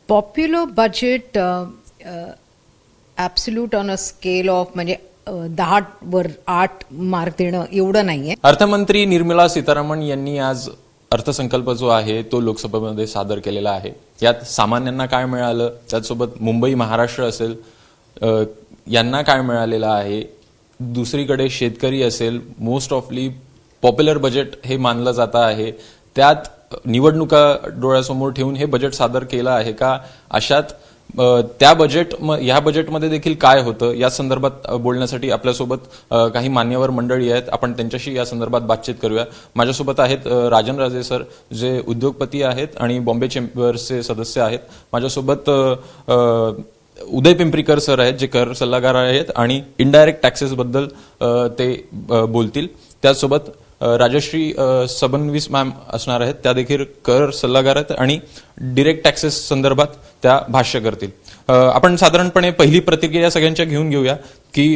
Popular budget absolute on a scale of म्हणजे 10 वर 8 mark देणं एवढं नाहीये. अर्थमंत्री निर्मला सीतारामन यांनी आज अर्थसंकल्प जो आहे तो लोकसभेमध्ये सादर केलेला आहे. यात सामान्यांना काय मिळालं, त्याचसोबत मुंबई महाराष्ट्र असेल यांना काय मिळालेलं आहे, दुसरीकडे शेतकरी असेल, मोस्ट ऑफली पॉप्युलर बजेट हे मानलं जातं आहे. त्यात निवडणुका डोळ्यासमोर ठेवून हे बजेट सादर केलं आहे का, अशात ह्या बजेटमध्ये देखील काय होतं या संदर्भात बोलण्यासाठी आपल्यासोबत काही मान्यवर मंडळी आहेत. आपण त्यांच्याशी या संदर्भात बातचीत करूया. माझ्यासोबत आहेत राजन राजे सर, जे उद्योगपती आहेत आणि बॉम्बे चेंबर्सचे सदस्य आहेत. माझ्यासोबत उदय पिंपरीकर सर आहेत, जे कर सल्लागार आहेत आणि इनडायरेक्ट टॅक्सेस बद्दल ते बोलतील. त्याचसोबत राजश्री सबनवीस मॅम असणार आहेत, त्या देखील कर सल्लागार आहेत आणि डिरेक्ट टॅक्सेस संदर्भात त्या भाष्य करतील. आपण साधारणपणे पहिली प्रतिक्रिया सगळ्यांच्या घेऊन घेऊया की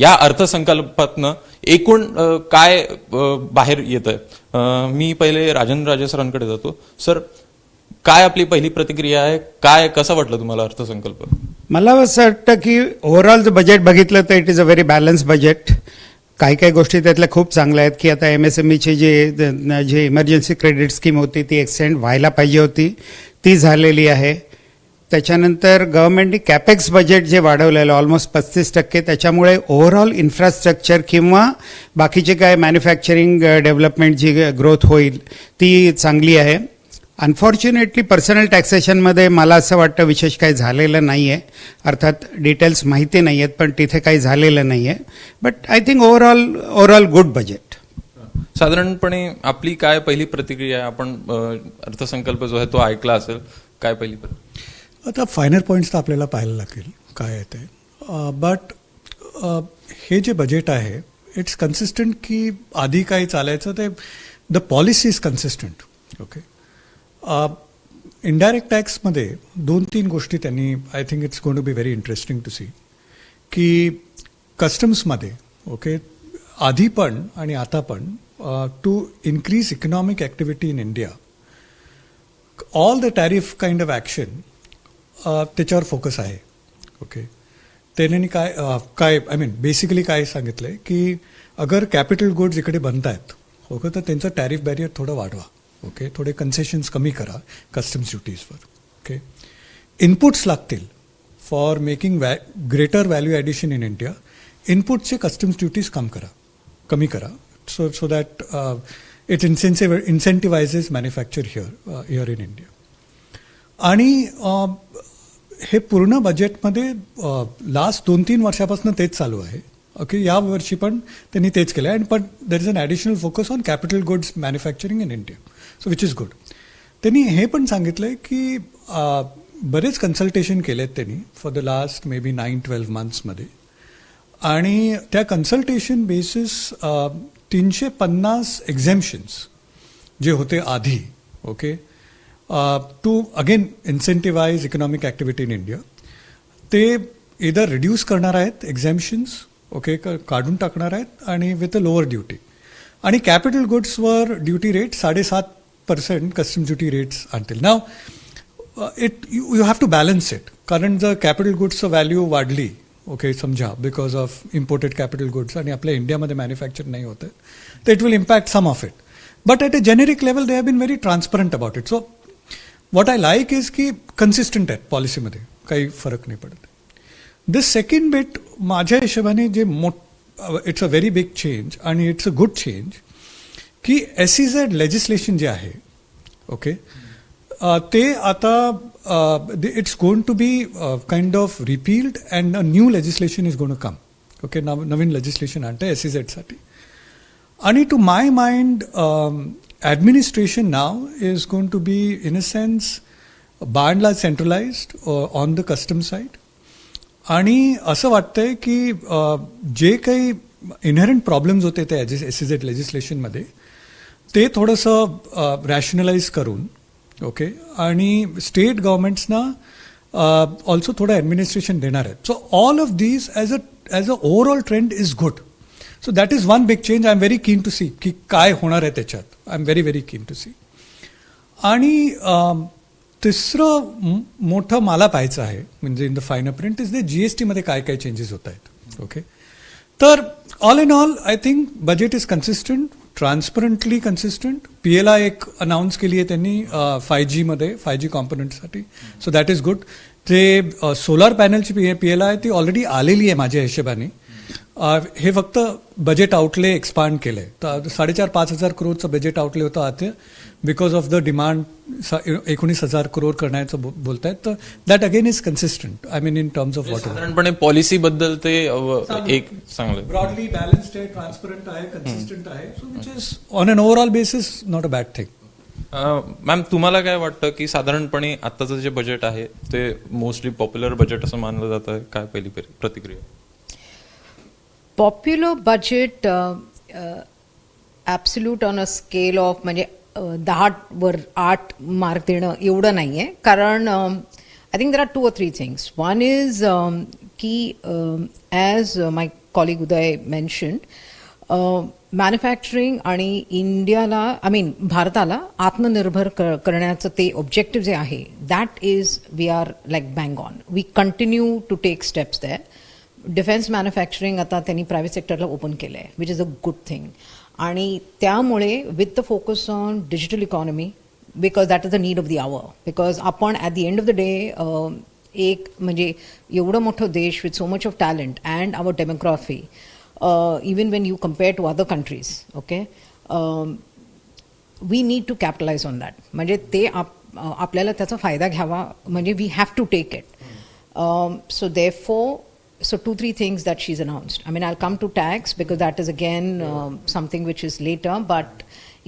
या अर्थसंकल्पातनं एकूण काय बाहेर येतंय. मी पहिले राजन राजे सरांकडे जातो. सर, काय आपली पहिली प्रतिक्रिया आहे, काय कसं वाटलं तुम्हाला अर्थसंकल्प? मला असं वाटतं की ओव्हरऑल जर बजेट बघितलं तर it is a very balance budget. काही काही गोष्टी त्यातल्या खूप चांगल्या आहेत की आता MSMEची जे इमर्जन्सी क्रेडिट स्कीम होती ती एक्सटेंड व्हायला पाहिजे होती, ती झालेली आहे. त्याच्यानंतर गव्हर्नमेंटने कॅपेक्स बजेट जे वाढवलेलं ऑलमोस्ट 35%, त्याच्यामुळे ओव्हरऑल इन्फ्रास्ट्रक्चर किंवा बाकीचे काय मॅन्युफॅक्चरिंग डेव्हलपमेंट जी ग्रोथ होईल ती चांगली आहे. अनफॉर्च्युनेटली पर्सनल टॅक्सेशनमध्ये मला असं वाटतं विशेष काही झालेलं नाही आहे. अर्थात डिटेल्स माहिती नाही आहेत, पण तिथे काही झालेलं नाही आहे. But I think overall good budget. साधारणपणे आपली काय पहिली प्रतिक्रिया आहे? आपण अर्थसंकल्प जो आहे तो ऐकला असेल, काय पहिली प्रतिक्रिया? आता फायनल पॉईंट्स तर आपल्याला पाहायला लागेल काय आहे ते. बट हे जे बजेट आहे इट्स कन्सिस्टंट की आधी काही चालायचं ते the policy is consistent. Okay, indirect टॅक्समध्ये 2-3 गोष्टी त्यांनी I think it's going to be very interesting to see की कस्टम्समध्ये ओके आधी पण आणि आता पण to increase economic activity in India all the tariff kind of action त्याच्यावर फोकस आहे. ओके, त्यांनी काय आय मीन बेसिकली काय सांगितलं आहे की अगर कॅपिटल गुड्स इकडे बनत आहेत ओके तर त्यांचं टॅरिफ बॅरियर थोडं वाढवा. ओके, थोडे कन्सेशन्स कमी करा कस्टम्स ड्युटीजवर. ओके, इनपुट्स लागतील for making greater value addition in India. इनपुटचे कस्टम्स ड्युटीज कमी करा so that it incentivises manufacture here in India. आणि हे पूर्ण बजेटमध्ये लास्ट 2-3 वर्षापासून तेच चालू आहे. ओके, या वर्षी पण त्यांनी तेच केलं आहे. पण there is an additional focus on capital goods manufacturing in India, so which is good. त्यांनी हे पण सांगितलं आहे की बरेच कन्सल्टेशन केलेत त्यांनी for the last maybe 9-12 मंथ्समध्ये. आणि त्या कन्सल्टेशन बेसिस 350 एक्झेम्पशन्स जे होते आधी okay to again incentivise economic activity in India, ते इधर रिड्यूस करणार आहेत एक्झेम्पशन्स ओके काढून टाकणार आहेत आणि विथ अ लोअर ड्युटी. आणि कॅपिटल गुड्सवर duty rate 7.5% customs duty rates आणतील. Now you have to balance it, कारण जर कॅपिटल गुड्सचं व्हॅल्यू वाढली ओके समजा because of imported capital goods आणि आपल्या इंडियामध्ये मॅन्युफॅक्चर नाही होतं तर it will impact some of it. But at a generic level they have been very transparent about it. So what I like is की consistent आहेत पॉलिसीमध्ये, काही फरक नाही पडत. दिस सेकंड बिट माझ्या हिशोबाने जे it's a very big change आणि इट्स अ गुड चेंज की SEZ लेजिस्लेशन जे आहे ओके ते आता it's going to be kind of repealed and a new legislation is going to come. Okay, नवीन लेजिस्लेशन आणतं SEZसाठी. आणि to my mind administration now is going to be in a sense by and large centralized on the custom side. आणि असं वाटतंय की जे काही इनहेरंट प्रॉब्लेम्स होते त्या SEZ लेजिस्लेशनमध्ये ते थोडंसं रॅशनलाइज करून ओके आणि स्टेट गव्हर्नमेंट्सना ऑल्सो थोडं ॲडमिनिस्ट्रेशन देणार आहेत. So all of these as a overall trend is good. So that is one big change. I am very keen to see की काय होणार आहे त्याच्यात. I am very very keen to see. आणि तिसरं मोठं मला पाहायचं आहे म्हणजे in the final print is the GST मध्ये काय काय चेंजेस होत आहेत. ओके, तर all in all I think budget is consistent, transparently consistent. PLI एक अनाऊन्स केली आहे त्यांनी 5G मध्ये 5G कॉम्पोनंटसाठी, सो दॅट इज गुड. ते सोलार पॅनलची PLI ती ऑलरेडी आलेली आहे माझ्या हिशोबाने. हे फक्त बजेट आउटले एक्सपांड केलंय. तर 4,500-5,000 करोडचं बजेट आउटले होतं आता because of the demand 19,000 crore करण्याचं बोलतायत. तर that again is consistent, I mean in terms of what साधारणपणे पॉलिसी बद्दल ते एक चांगलं ब्रॉडली बॅलन्स्ड आहे, ट्रान्सपरंट आहे, कन्सिस्टंट आहे. So which is on an overall basis not a bad thing. Ma'am, तुम्हाला काय वाटतं की साधारणपणे आत्ताचं जे बजेट आहे ते मोस्टली पॉप्युलर बजेट असं मानलं जातं, काय पहिली प्रतिक्रिया? Popular budget absolute on a scale of म्हणजे 10 वर 8 मार्क देणं एवढं नाही आहे. कारण I think there are 2 or 3 things. One is की as my colleague Uday mentioned, manufacturing आणि इंडियाला भारताला आत्मनिर्भर करण्याचं ते ऑब्जेक्टिव्ह जे आहे that is we are like bang on. We continue to take steps there. Defence manufacturing आता त्यांनी प्रायव्हेट सेक्टरला ओपन केलं आहे, which is a good thing. आणि त्यामुळे with the focus on digital economy, because that is the need of the hour. Because आपण at the end of the day एक म्हणजे एवढं मोठं देश with so much of talent and our demography, even when you compare to other countries, okay, we need to capitalize on that. म्हणजे ते आपल्याला त्याचा फायदा घ्यावा, म्हणजे we have to take it. So therefore, 2-3 things that she's announced. I mean, I'll come to tax because that is again something which is later, but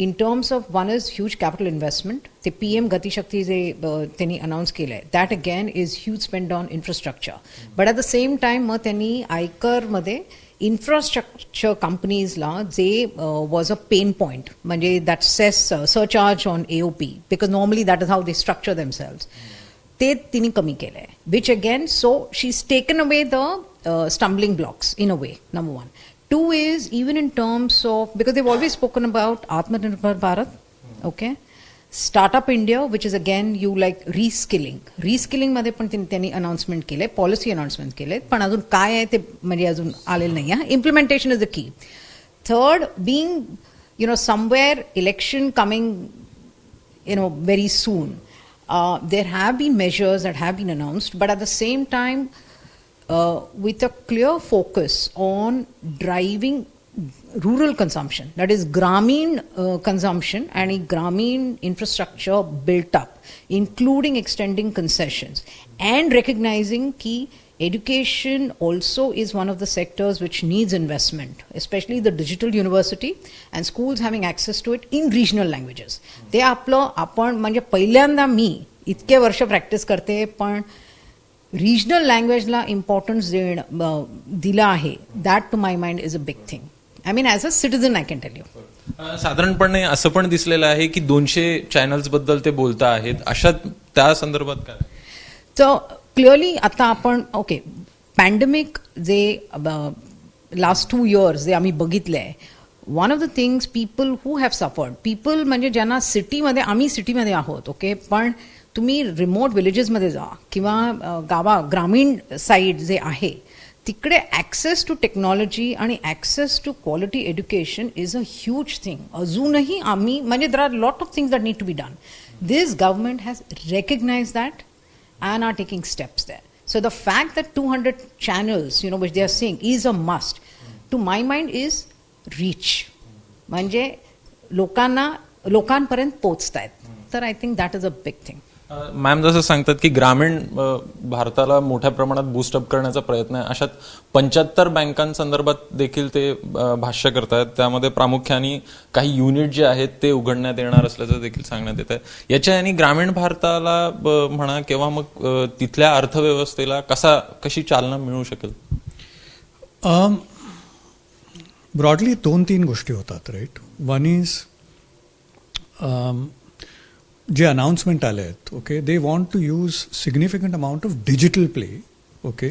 in terms of one is huge capital investment. The PM Gati Shakti जे त्यांनी announce केलं आहे, that again is huge spend on infrastructure. But at the same time मग त्यांनी आयकरमध्ये infrastructure कंपनीजला जे was a pain point, म्हणजे that cess surcharge on AOP, because normally that is how they structure themselves, ते तिने कमी केलं आहे. Which again, so she is taken away the stumbling blocks in a way, number 1. 2 is even in terms of, because they've always spoken about Atmanirbhar Bharat, okay, Startup India, which is again you like reskilling. Reskilling मध्ये पण त्यांनी announcement केले, policy announcement केले, पण अजून काय आहे ते म्हणजे अजून आलेलं नाही आहे. Implementation is the key. Third, being somewhere election coming very soon, there have been measures that have been announced, but at the same time with a clear focus on driving rural consumption, that is Grameen consumption and Grameen infrastructure built up, including extending concessions and recognizing ki education also is one of the sectors which needs investment, especially the digital university and schools having access to it in regional languages. ते आपण म्हणजे पहिल्यांदा मी इतके वर्ष practice करते पण regional लँग्वेजला importance दिला आहे. That to my mind is a big thing. I mean as a citizen I can tell you. साधारणपणे असं पण दिसलेलं आहे की 200 चॅनल्स बद्दल ते बोलता आहेत, अशा त्या संदर्भात काय? तर क्लिअरली आता आपण ओके, पॅन्डेमिक जे लास्ट 2 years जे आम्ही बघितले आहे, one of the things people who have suffered, people म्हणजे ज्यांना सिटीमध्ये, आम्ही सिटीमध्ये आहोत ओके, पण तुम्ही रिमोट विलेजेसमध्ये जा किंवा ग्रामीण साईड जे आहे तिकडे ॲक्सेस टू टेक्नॉलॉजी आणि access to quality education is a huge thing. अजूनही आम्ही म्हणजे there are lot of things that need to be done. This government has recognize that and are taking steps there. So the fact that 200 channels, which they are saying is a must, to my mind is reach. म्हणजे लोकांपर्यंत पोहोचतायत. तर I think that is a big thing. Ma'am, जसं सांगतात की ग्रामीण भारताला मोठ्या प्रमाणात बूस्टअप करण्याचा प्रयत्न आहे, अशात 75 बँकांसंदर्भात देखील ते भाष्य करतायत. त्यामध्ये प्रामुख्याने काही युनिट जे आहेत ते उघडण्यात येणार असल्याचं देखील सांगण्यात येत आहे. याच्या आणि ग्रामीण भारताला म्हणा किंवा मग तिथल्या अर्थव्यवस्थेला कशी चालना मिळू शकेल? ब्रॉडली 2-3 गोष्टी होतात, राईट. वन इज जे अनाउन्समेंट आले आहेत, okay, they want to use significant amount of digital play, okay,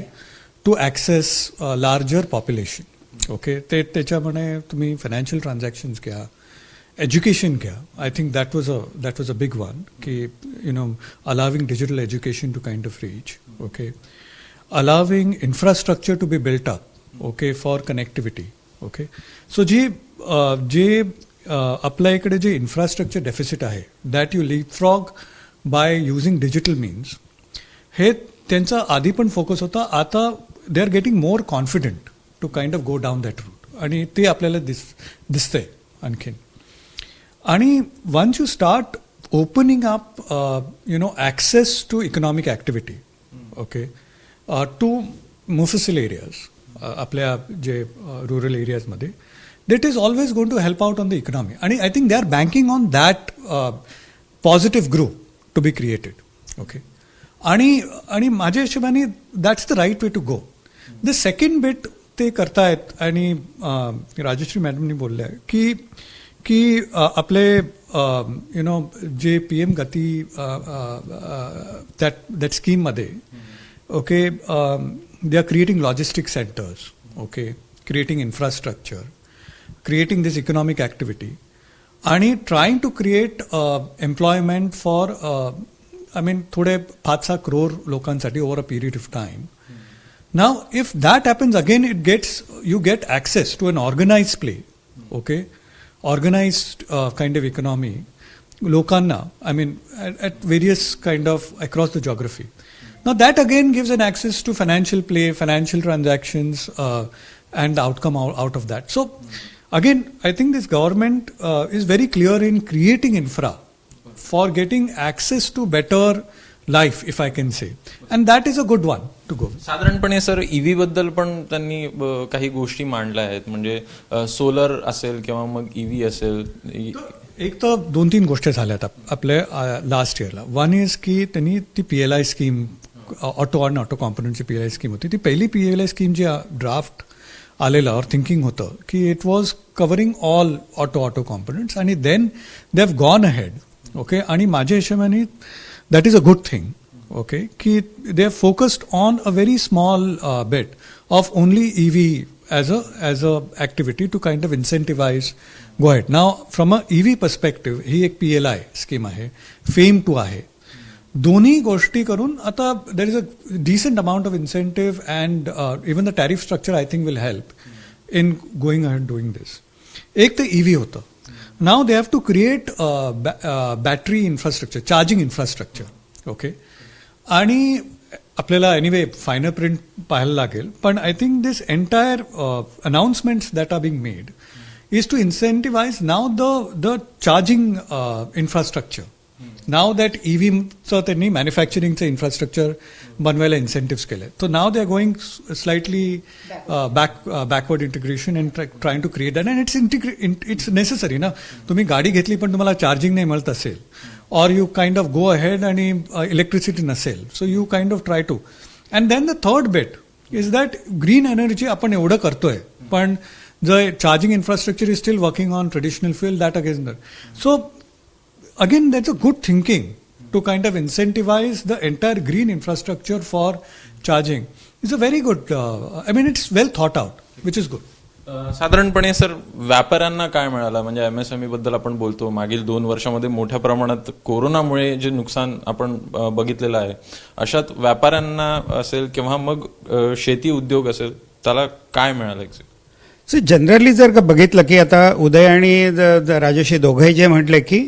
to access larger population, okay. त्याच्यामध्ये तुम्ही फायनान्शियल ट्रान्झॅक्शन्स घ्या, education kya, I think that was a big one. Ki, allowing digital education to kind of reach. Okay, allowing infrastructure to be built up. Okay, for connectivity. Okay, so जे आपल्या इकडे जे infrastructure deficit आहे that you leapfrog by using digital means, हे त्यांचा आधी पण focus होता. आता they are getting more confident to kind of go down that route, आणि ते आपल्याला दिसतंय आणखीन. आणि once you start opening up access to economic activity, okay, to mofussil areas, आपल्या जे रुरल एरियाजमध्ये, that is always going to help out on the economy. And I think they are banking on that positive growth to be created. Okay. आणि माझ्या हिशोबाने that's the right way to go. The second bit ते करतायत, आणि राजश्री मॅडमनी बोलल्या की आपले जे PM गती that scheme मध्ये, okay, they are creating logistic centers, okay, creating infrastructure, creating this economic activity, and trying to create employment for थोडे 5-6 crore लोकांसाठी over a period of time. Now if that happens, again you get access to an organized play, okay, organized kind of economy लोकांना, at various kind of across the geography. Now that again gives an access to financial play, financial transactions, and the outcome out of that. So again, I think this government is very clear in creating infra for getting access to better life, if I can say, and that is a good one to go. साधारणपणे sir EV बद्दल पण त्यांनी काही गोष्टी मांडल्या आहेत, म्हणजे solar असेल किंवा मग ईव्ही असेल. एक तर 2-3 गोष्टी झाल्यात आपल्या लास्ट इयरला. वन इज की त्यांनी ती PLI स्कीम, ऑटो आणि ऑटो कॉम्पोनंटची PLI स्कीम होती, ती पहिली PLI स्कीम जी ड्राफ्ट आलेलं और थिंकिंग होतं की it was covering all auto components, आणि then they have gone ahead. Okay, आणि माझ्या हिशोबाने that is a good thing. Okay, की they have focused on a very small bit of only EV as a activity to kind of incentivize go ahead. Now from a EV perspective, ही एक PLI scheme आहे, FAME 2 आहे. दोन्ही गोष्टी करून आता there is a decent amount of incentive, and even the tariff structure I think will help in going ahead doing this. एक तर EV होतं. Now they have to create battery infrastructure, charging infrastructure. Okay, आणि आपल्याला anyway final print पाहायला लागेल, पण I think this entire announcements that are being made is to incentivize now the charging infrastructure. Now that EVचं त्यांनी मॅन्युफॅक्चरिंगचं infrastructure बनवायला इन्सेंटिव्स केले. So now they are going slightly backward integration and trying to create that, and it's necessary ना. तुम्ही गाडी घेतली पण तुम्हाला चार्जिंग नाही मिळत असेल, or you kind of go ahead आणि electricity नसेल, so you kind of try to. And then the third bit is that green energy आपण एवढं करतोय, पण the charging infrastructure is still working on traditional fuel, that again there. So again, that's a good thinking to kind of incentivize the entire green infrastructure for charging. It's a very good, it's well thought out, which is good. साधारणपणे sir व्यापाऱ्यांना काय मिळालं, म्हणजे MSME बद्दल आपण बोलतो, मागील 2 वर्षामध्ये मोठ्या प्रमाणात कोरोनामुळे जे नुकसान आपण बघितलेलं आहे, अशात व्यापाऱ्यांना असेल किंवा मग शेती उद्योग असेल, त्याला काय मिळालं? सो जनरली जर का बघितलं की आता उदय आणि राजश्री दोघंही जे म्हटले की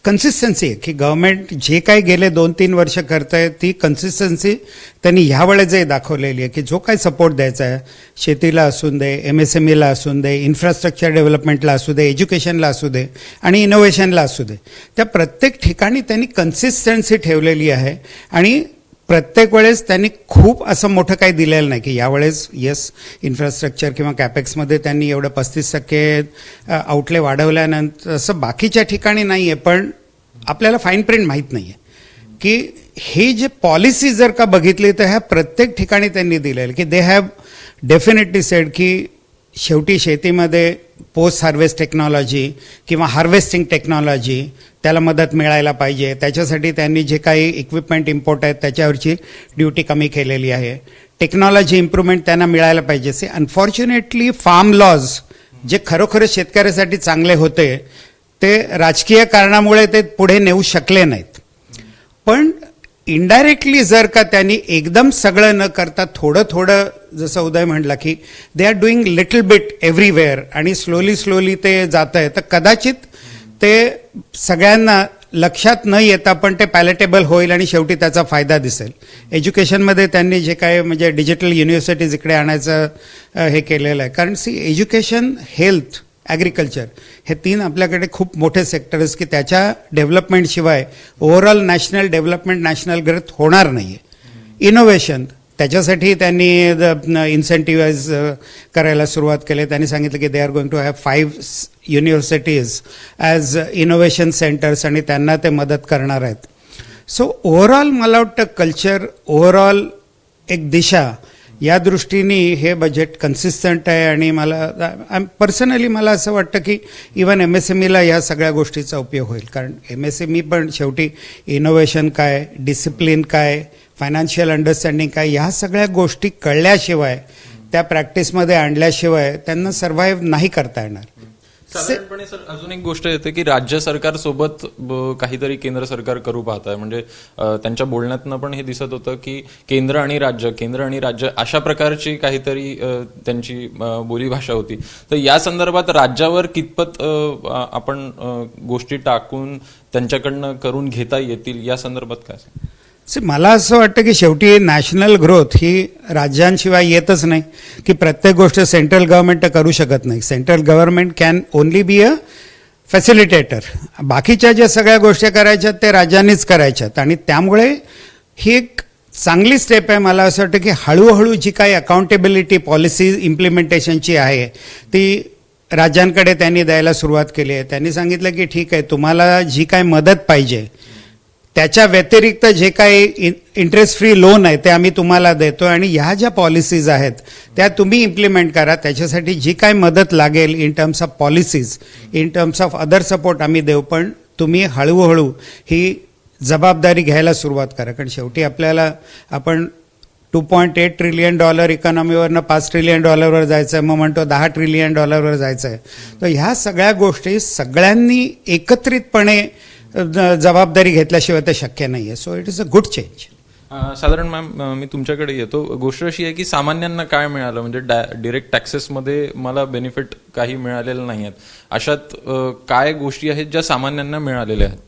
कन्सिस्टन्सी आहे, की गव्हर्नमेंट जे काही गेले 2-3 वर्ष करत आहे ती कन्सिस्टन्सी त्यांनी ह्यावेळेसही दाखवलेली आहे, की जो काही सपोर्ट द्यायचा आहे, शेतीला असून दे, MSMEला असून दे, इन्फ्रास्ट्रक्चर डेव्हलपमेंटला असू दे, एज्युकेशनला असू दे, आणि इनोव्हेशनला असू दे, त्या प्रत्येक ठिकाणी त्यांनी कन्सिस्टन्सी ठेवलेली आहे. आणि प्रत्येक वेळेस त्यांनी खूप असं मोठं काही दिलेलं नाही की यावेळेस येस इन्फ्रास्ट्रक्चर किंवा कॅपेक्समध्ये त्यांनी एवढं 35% आउटले वाढवल्यानंतर असं बाकीच्या ठिकाणी नाही आहे. पण आपल्याला फाईन प्रिंट माहीत नाही आहे की हे जे पॉलिसी जर का बघितली तर ह्या प्रत्येक ठिकाणी त्यांनी दिलेलं, की दे हॅव डेफिनेटली सेड की शेवटी शेतीमध्ये पोस्ट हार्वेस्ट टेक्नॉलॉजी किंवा हार्वेस्टिंग टेक्नॉलॉजी त्याला मदत मिळायला पाहिजे. त्याच्यासाठी त्यांनी जे काही इक्विपमेंट इम्पोर्ट आहेत त्याच्यावरची ड्युटी कमी केलेली आहे. टेक्नॉलॉजी इम्प्रूव्हमेंट त्यांना मिळायला पाहिजे. अनफॉर्च्युनेटली फार्म लॉज जे खरोखरच शेतकऱ्यासाठी चांगले होते ते राजकीय कारणामुळे ते पुढे नेऊ शकले नाहीत. पण इनडायरेक्टली जर का त्यांनी एकदम सगळं न करता थोडं थोडं, जसं उदय म्हणला की they R doing little bit everywhere आणि स्लोली ते जात आहे, तर कदाचित ते सगळ्यांना लक्षात न येता पण ते पॅलेटेबल होईल आणि शेवटी त्याचा फायदा दिसेल. एज्युकेशनमध्ये त्यांनी जे काय म्हणजे डिजिटल युनिव्हर्सिटीज इकडे आणायचं हे केलेलं आहे. कारण एज्युकेशन, हेल्थ, ॲग्रिकल्चर हे 3 आपल्याकडे खूप मोठे सेक्टर्स की त्याच्या डेव्हलपमेंटशिवाय overall national development, national growth होणार नाही आहे. इनोव्हेशन त्याच्यासाठी त्यांनी इन्सेंटिव्हाइज करायला सुरुवात केली. त्यांनी सांगितलं की they are going to have 5 universities as innovation centres आणि त्यांना ते मदत करणार आहेत. सो ओव्हरऑल मला वाटतं कल्चर, ओव्हरऑल एक दिशा, या दृष्टीने हे बजेट कन्सिस्टंट आहे. आणि पर्सनली मला असं वाटतं की इवन MSMEला या सगळ्या गोष्टीचा उपयोग होईल. कारण MSME पण शेवटी इनोव्हेशन काय, डिसिप्लिन काय, फायनान्शियल अंडरस्टँडिंग काय, ह्या सगळ्या गोष्टी कळल्याशिवाय, त्या प्रॅक्टिसमध्ये आणल्याशिवाय त्यांना सर्व्हाइव्ह नाही करता येणार. साधारणपणे सर अजून एक गोष्ट येते की राज्य सरकार सोबत काहीतरी केंद्र सरकार करू पाहत आहे. म्हणजे त्यांच्या बोलण्यातनं पण हे दिसत होतं की केंद्र आणि राज्य अशा प्रकारची काहीतरी त्यांची बोलीभाषा होती. तर या संदर्भात राज्यावर कितपत आपण गोष्टी टाकून त्यांच्याकडनं करून घेता येतील या संदर्भात काय? मला असं वाटतं की शेवटी नॅशनल ग्रोथ ही राज्यांशिवाय येतच नाही, की प्रत्येक गोष्ट सेंट्रल गव्हर्नमेंट करू शकत नाही. Central government can only be a facilitator. बाकीच्या ज्या सगळ्या गोष्टी करायच्यात ते राज्यांनीच करायच्यात. आणि त्यामुळे ही एक चांगली स्टेप आहे. मला असं वाटतं की हळूहळू जी काही अकाउंटेबिलिटी पॉलिसी इम्प्लिमेंटेशनची आहे ती राज्यांकडे त्यांनी द्यायला सुरुवात केली आहे. त्यांनी सांगितलं की ठीक आहे, तुम्हाला जी काय मदत पाहिजे त्याच्या व्यतिरिक्त जे काही इंटरेस्ट फ्री लोन आहे ते आम्ही तुम्हाला देतो आणि ह्या ज्या पॉलिसीज आहेत त्या तुम्ही इम्प्लिमेंट करा. त्याच्यासाठी जी काय मदत लागेल in terms of policies, in terms of other support आम्ही देऊ, पण तुम्ही हळूहळू ही जबाबदारी घ्यायला सुरुवात करा. कारण शेवटी आपण $2.8 ट्रिलियन इकॉनॉमीवरनं $5 ट्रिलियन वर जायचं आहे, मग म्हणतो $10 ट्रिलियन वर जायचं आहे. तर ह्या सगळ्या गोष्टी सगळ्यांनी एकत्रितपणे जबाबदारी घेतल्याशिवाय ते शक्य नाही आहे. So it is a good change. साधारण मॅम मी तुमच्याकडे येतो. गोष्ट अशी आहे की सामान्यांना काय मिळालं, म्हणजे डिरेक्ट टॅक्सेसमध्ये मला बेनिफिट काही मिळालेलं नाही आहेत. अशात काय गोष्टी आहेत ज्या सामान्यांना मिळालेल्या आहेत?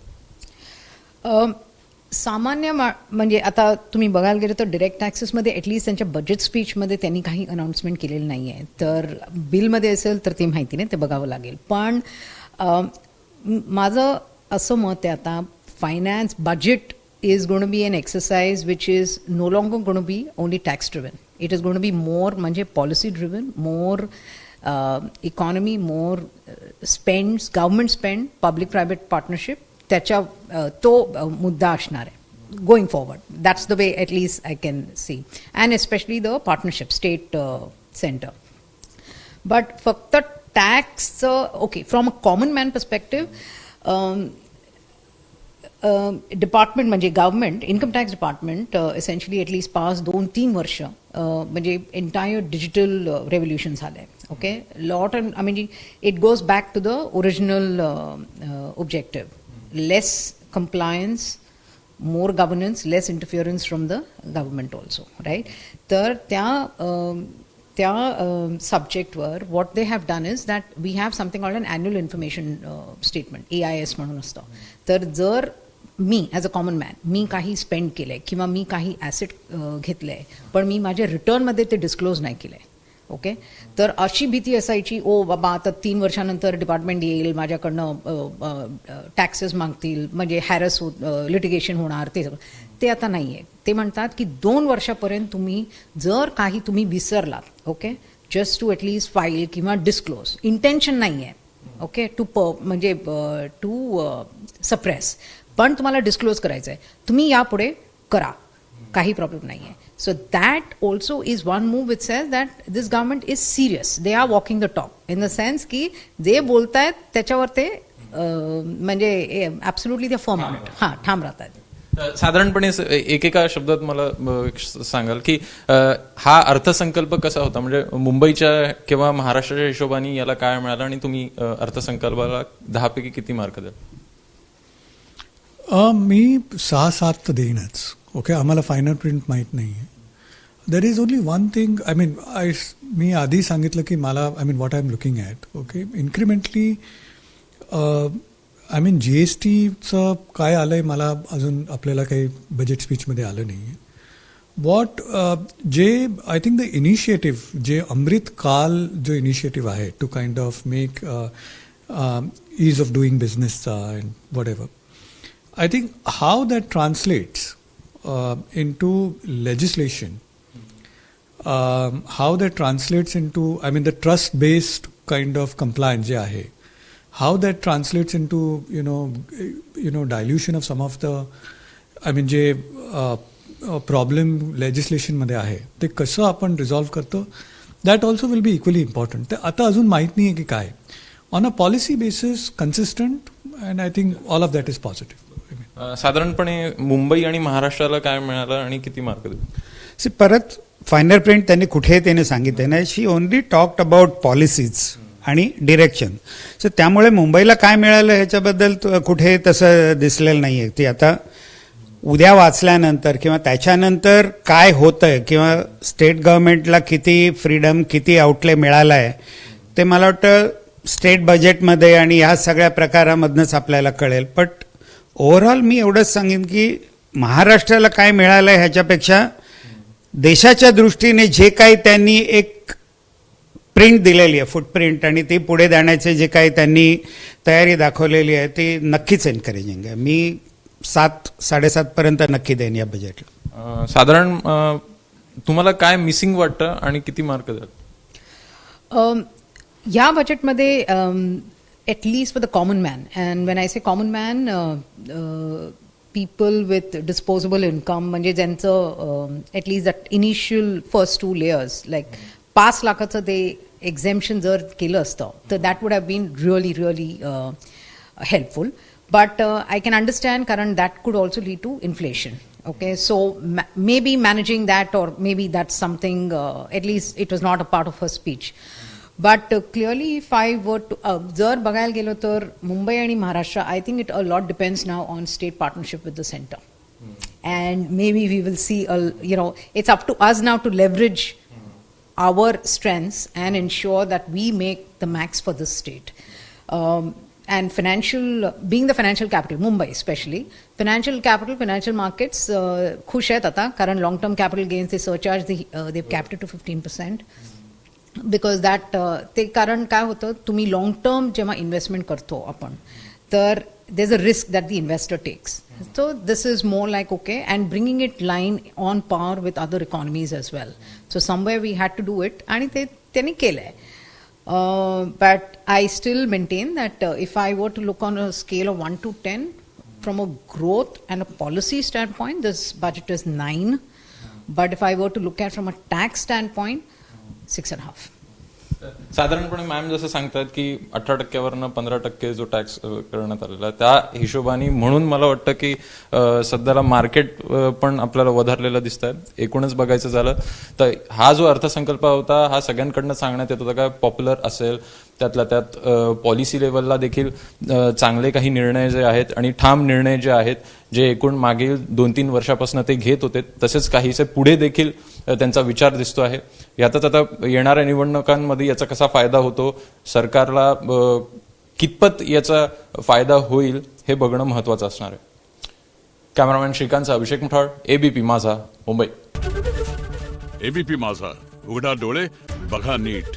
सामान्य म्हणजे आता तुम्ही बघायला गेलं तर डिरेक्ट टॅक्सेसमध्ये ॲटलिस्ट त्यांच्या बजेट स्पीचमध्ये त्यांनी काही अनाऊन्समेंट केलेलं नाही आहे. तर बिलमध्ये असेल तर ते माहिती नाही, ते बघावं लागेल. पण माझं असं मत आहे आता finance budget is going to be an exercise which is no longer going to be only tax driven. It is going to be more म्हणजे policy driven, more economy, more spends, government spend, public private partnership, त्याच्या तो मुद्दा असणार आहे going forward. That's the way at least I can see. And especially the partnership, state center. But फक्त tax, okay, from a common man perspective, department म्हणजे government income tax department essentially at least पाच 2-3 वर्ष म्हणजे entire digital revolution झालं आहे. Okay, lot I mean it goes back to the original objective, less compliance, more governance, less interference from the government also, right? तर त्या सब्जेक्टवर what they have done is that we have something called an annual information statement, AIS म्हणून असतं. तर जर मी as a common man मी काही spend केलं आहे किंवा मी काही ॲसेट घेतलं आहे पण मी माझ्या रिटर्नमध्ये ते डिस्क्लोज नाही केलं आहे, ओके, तर अशी भीती असायची, ओ बाबा आता 3 वर्षानंतर डिपार्टमेंट येईल माझ्याकडनं टॅक्सेस मागतील म्हणजे हॅरस लिटिगेशन होणार, ते आता नाही आहे. ते म्हणतात की 2 वर्षापर्यंत तुम्ही जर काही तुम्ही विसरलात, okay, just to at least file किंवा डिस्क्लोज, इंटेन्शन नाही आहे, ओके, म्हणजे टू सप्रेस, पण तुम्हाला डिस्क्लोज करायचं आहे, तुम्ही यापुढे करा, काही प्रॉब्लेम नाही आहे. So that also is one move which says that this government is serious. They are walking the talk in the sense की जे बोलतायत त्याच्यावर ते म्हणजे absolutely they are firm on it. हां, ठाम राहतात. साधारणपणे एकेका शब्दात मला सांगाल की हा अर्थसंकल्प कसा होता, म्हणजे मुंबईच्या किंवा महाराष्ट्राच्या हिशोबाने याला काय मिळालं आणि तुम्ही अर्थसंकल्पाला 10 पैकी किती मार्क द्याल? मी 6-7 तर देईनच. ओके, आम्हाला फायनल प्रिंट माहीत नाही आहे. There is only one thing, मी आधी सांगितलं की मला what I am looking at. Okay, incrementally GSTचं काय आलंय मला अजून आपल्याला काही बजेट स्पीचमध्ये आलं नाही आहे. जे आय थिंक द इनिशिएटिव्ह, जे अमृत काल जो इनिशिएटिव्ह आहे to kind of make ease of doing बिझनेसचा and whatever, I think how that translates into legislation, how that translates into, the trust-based kind of compliance जे आहे, how that translates into, dilution of some of the, जे problem legislation मध्ये आहे, ते कसं आपण resolve करतो, that also will be equally important. ते आता अजून माहीत नाही आहे की काय. On a policy basis, consistent, and I think all of that is positive. साधारणपणे मुंबई आणि महाराष्ट्राला काय मिळालं आणि किती मार्क देऊ? परत फायनल प्रिंट त्यांनी कुठे त्याने सांगितलं नाही. शी ओनली टॉक्ड अबाउट पॉलिसीज आणि डिरेक्शन. सो त्यामुळे मुंबईला काय मिळालं ह्याच्याबद्दल कुठे तसं दिसलेलं नाही आहे. ती आता उद्या वाचल्यानंतर किंवा त्याच्यानंतर काय होतंय किंवा स्टेट गव्हर्नमेंटला किती फ्रीडम, किती आउटले मिळाला आहे, ते मला वाटतं स्टेट बजेटमध्ये आणि ह्या सगळ्या प्रकारामधनंच आपल्याला कळेल. बट ओव्हरऑल मी एवढंच सांगेन की महाराष्ट्राला काय मिळालं आहे ह्याच्यापेक्षा देशाच्या दृष्टीने जे काही त्यांनी एक प्रिंट दिलेली आहे, फुटप्रिंट, आणि ती पुढे जाण्याचे जे काही त्यांनी तयारी दाखवलेली आहे ती नक्कीच एनकरेजिंग आहे. मी 7-7.5 पर्यंत नक्की देईन या बजेटला. साधारण तुम्हाला काय मिसिंग वाटतं आणि किती मार्क द्याल? या बजेटमध्ये at least for the common man, and when I say common man, people with disposable income, म्हणजे ज्यांचं at least that initial first 2 layers, like 5 लाखाचं ते exemption जर केलं असतं तर that would have been really helpful. But I can understand कारण that could also lead to inflation. Okay, so maybe managing that, or maybe that's something, at least it was not a part of her speech. But clearly, if I were to जर बघायला गेलो तर मुंबई आणि Maharashtra, I think it a lot depends now on state partnership with the center. And maybe we will see, it's up to us now to leverage our strengths and ensure that we make the max for this state. And being the financial capital, Mumbai especially, financial capital, financial markets, खुश आहेत आता, कारण long term capital gains, they surcharge, they've capped it to 15%. Because that ते कारण काय होतं, तुम्ही long term जेव्हा इन्व्हेस्टमेंट करतो आपण, तर there is a risk that the investor takes. So this is more like okay, and bringing it line on power with other economies as well. So somewhere we had to do it, आणि ते त्यांनी केलं आहे. But I still maintain that if I were to look on a scale of 1 to 10 from a growth and a policy standpoint, this budget is 9. But if I were to look at from a tax standpoint, 6.5. साधारणपणे ma'am जसं सांगतात की 18% 15% जो tax करण्यात आलेला, त्या हिशोबाने म्हणून मला वाटतं की सध्याला मार्केट पण आपल्याला वधारलेलं दिसत आहे. एकूणच बघायचं झालं तर हा जो अर्थसंकल्प होता हा सगळ्यांकडनं सांगण्यात येत होता काय पॉप्युलर असेल, त्यातल्या त्यात पॉलिसी लेवलला देखील चांगले काही निर्णय जे आहेत आणि ठाम निर्णय जे आहेत, जे एकूण मागील 2-3 वर्षापासून ते घेत होते, तसेच काहीसे पुढे देखील त्यांचा विचार दिसतो आहे. यातच आता येणाऱ्या निवडणुकांमध्ये याचा कसा फायदा होतो, सरकारला कितपत याचा फायदा होईल हे बघणं महत्वाचं असणार आहे. कॅमेरामॅन श्रीकांत, अभिषेक मुठाळ, एबीपी माझा, मुंबई. एबीपी माझा, उघडा डोळे बघा नीट.